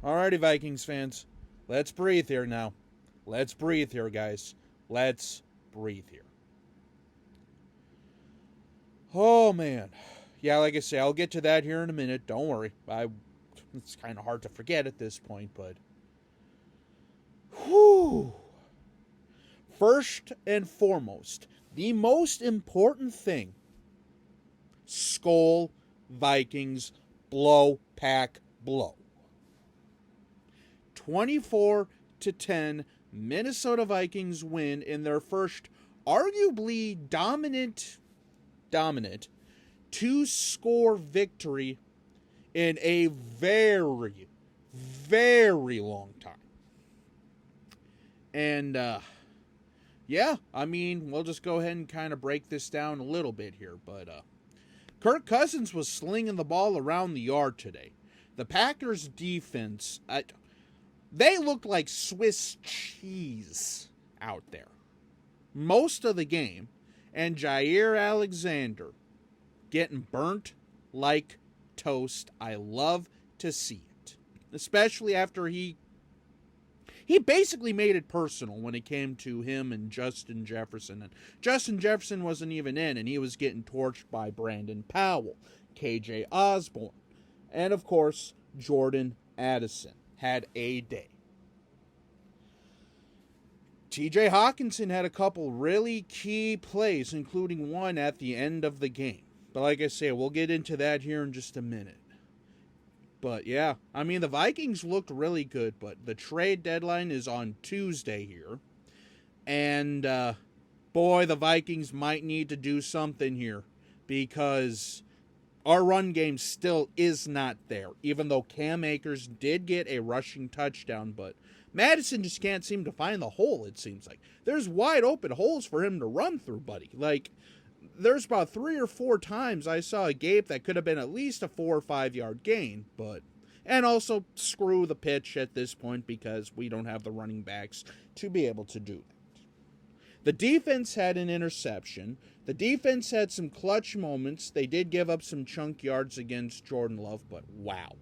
Alrighty, Vikings fans. Let's breathe here now. Let's breathe here, guys. Let's breathe here. Oh, man. Yeah, like I say, I'll get to that here in a minute. Don't worry. It's kind of hard to forget at this point, but... Whew. First and foremost, the most important thing. Skol Vikings blow, pack, blow. 24-10, Minnesota Vikings win in their first arguably dominant two-score victory in a very, very long time. And, yeah, I mean, we'll just go ahead and kind of break this down a little bit here. But Kirk Cousins was slinging the ball around the yard today. The Packers' defense, they looked like Swiss cheese out there most of the game. And Jair Alexander getting burnt like toast. I love to see it. Especially after he basically made it personal when it came to him and Justin Jefferson. And Justin Jefferson wasn't even in, and he was getting torched by Brandon Powell, KJ Osborne, and of course, Jordan Addison had a day. TJ Hawkinson had a couple really key plays, including one at the end of the game. But like I say, we'll get into that here in just a minute. But yeah, I mean, the Vikings looked really good, but the trade deadline is on Tuesday here. And, boy, the Vikings might need to do something here because our run game still is not there, even though Cam Akers did get a rushing touchdown, but Madison just can't seem to find the hole, it seems like. There's wide open holes for him to run through, buddy. Like, there's about 3 or 4 times I saw a gape that could have been at least a 4 or 5 yard gain, but... And also, screw the pitch at this point because we don't have the running backs to be able to do that. The defense had an interception. The defense had some clutch moments. They did give up some chunk yards against Jordan Love, but wow.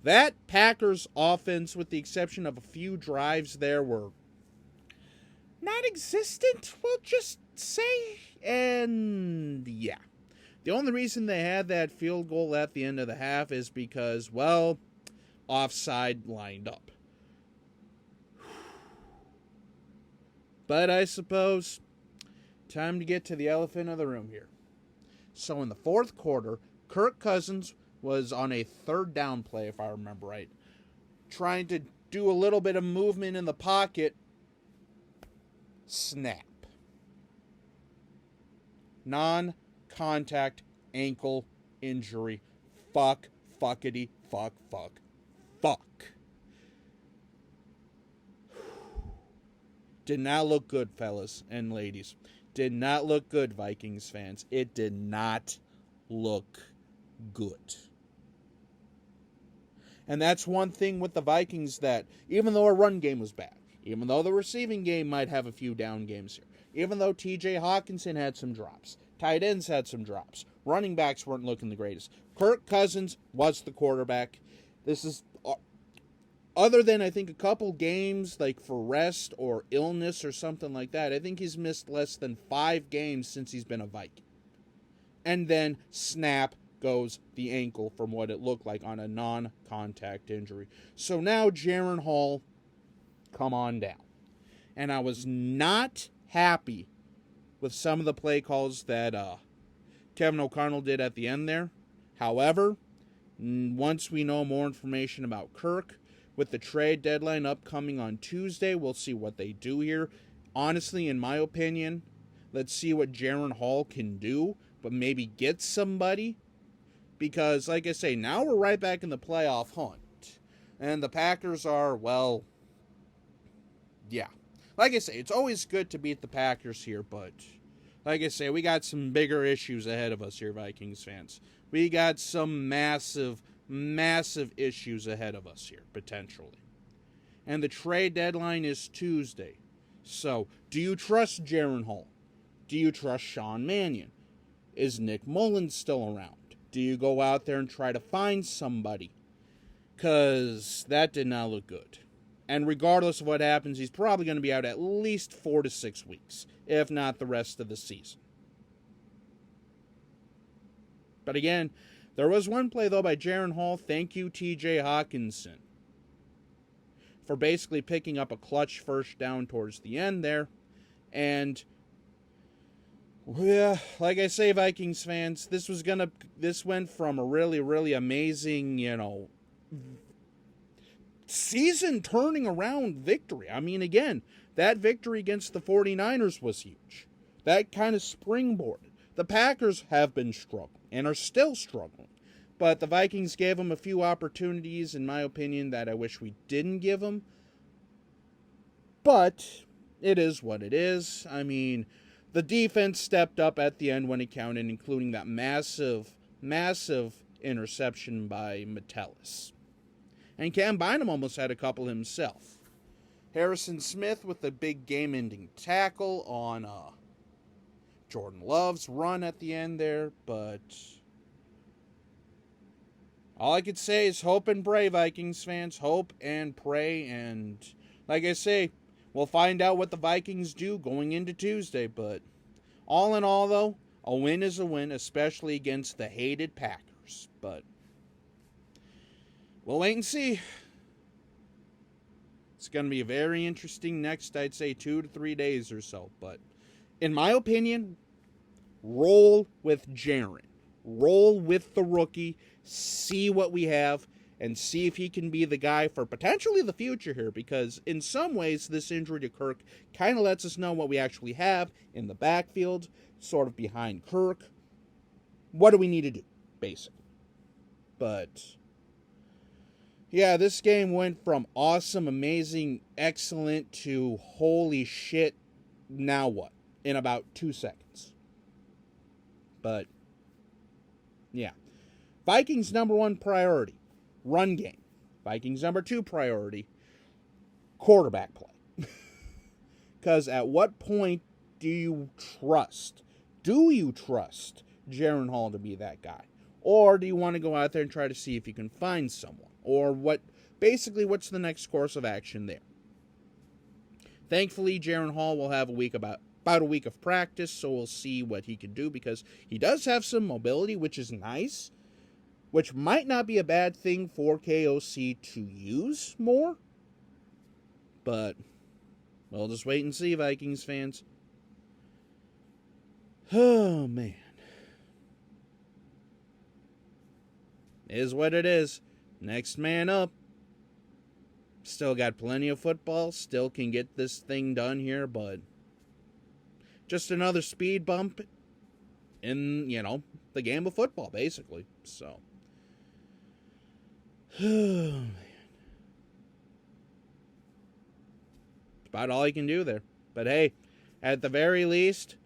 That Packers offense, with the exception of a few drives there, were non-existent, we'll just say. And yeah. The only reason they had that field goal at the end of the half is because, well, offside lined up. But I suppose time to get to the elephant in the room here. So in the fourth quarter, Kirk Cousins was on a third down play, if I remember right, trying to do a little bit of movement in the pocket. Snap. Non-contact ankle injury. Fuckity, fuck. Did not look good, fellas and ladies. Did not look good, Vikings fans. It did not look good. And that's one thing with the Vikings that, even though our run game was bad, even though the receiving game might have a few down games here, even though TJ Hawkinson had some drops, tight ends had some drops, running backs weren't looking the greatest, Kirk Cousins was the quarterback. This is, other than I think a couple games like for rest or illness or something like that, I think he's missed less than 5 games since he's been a Viking. And then snap goes the ankle from what it looked like on a non-contact injury. So now Jaren Hall, come on down. And I was not happy with some of the play calls that Kevin O'Connell did at the end there. However, once we know more information about Kirk, with the trade deadline upcoming on Tuesday, we'll see what they do here. Honestly, in my opinion, let's see what Jaren Hall can do, but maybe get somebody. Because, like I say, now we're right back in the playoff hunt. And the Packers are, well, yeah. Like I say, it's always good to beat the Packers here, but like I say, we got some bigger issues ahead of us here, Vikings fans. We got some massive issues ahead of us here, potentially. And the trade deadline is Tuesday. So, do you trust Jaren Hall? Do you trust Sean Mannion? Is Nick Mullins still around? Do you go out there and try to find somebody? because that did not look good. And regardless of what happens, he's probably going to be out at least 4 to 6 weeks, if not the rest of the season. But again, there was one play, though, by Jaren Hall. Thank you, T.J. Hawkinson, for basically picking up a clutch first down towards the end there. And, yeah, like I say, Vikings fans, this went from a really, really amazing, season turning around victory. I mean, again, that victory against the 49ers was huge. That kind of springboarded. The Packers have been struggling and are still struggling. But the Vikings gave them a few opportunities, in my opinion, that I wish we didn't give them. But it is what it is. I mean, the defense stepped up at the end when it counted, including that massive, massive interception by Metellus. And Cam Bynum almost had a couple himself. Harrison Smith with the big game-ending tackle on Jordan Love's run at the end there. But all I could say is hope and pray, Vikings fans. Hope and pray. And like I say, we'll find out what the Vikings do going into Tuesday. But all in all, though, a win is a win, especially against the hated Packers. But we'll wait and see. It's going to be very interesting next, I'd say, 2 to 3 days or so. But in my opinion, roll with Jaren. Roll with the rookie. See what we have. And see if he can be the guy for potentially the future here. Because in some ways, this injury to Kirk kind of lets us know what we actually have in the backfield. Sort of behind Kirk. What do we need to do, basically? But yeah, this game went from awesome, amazing, excellent to holy shit, now what? In about 2 seconds. But yeah. Vikings number 1 priority, run game. Vikings number 2 priority, quarterback play. Because at what point do you trust Jaren Hall to be that guy? Or do you want to go out there and try to see if you can find someone? Or what's the next course of action there? Thankfully, Jaren Hall will have about a week of practice, so we'll see what he can do, because he does have some mobility, which is nice, which might not be a bad thing for KOC to use more. But we'll just wait and see, Vikings fans. Oh, man. Is what it is. Next man up. Still got plenty of football. Still can get this thing done here, but just another speed bump in, the game of football, basically. So, oh, man. It's about all you can do there. But hey, at the very least,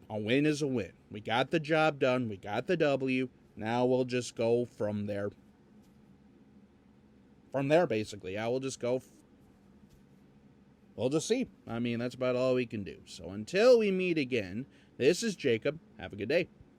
a win is a win. We got the job done. We got the W. Now we'll just go from there. Basically. Yeah, we'll just go. We'll just see. I mean, that's about all we can do. So until we meet again, this is Jacob. Have a good day.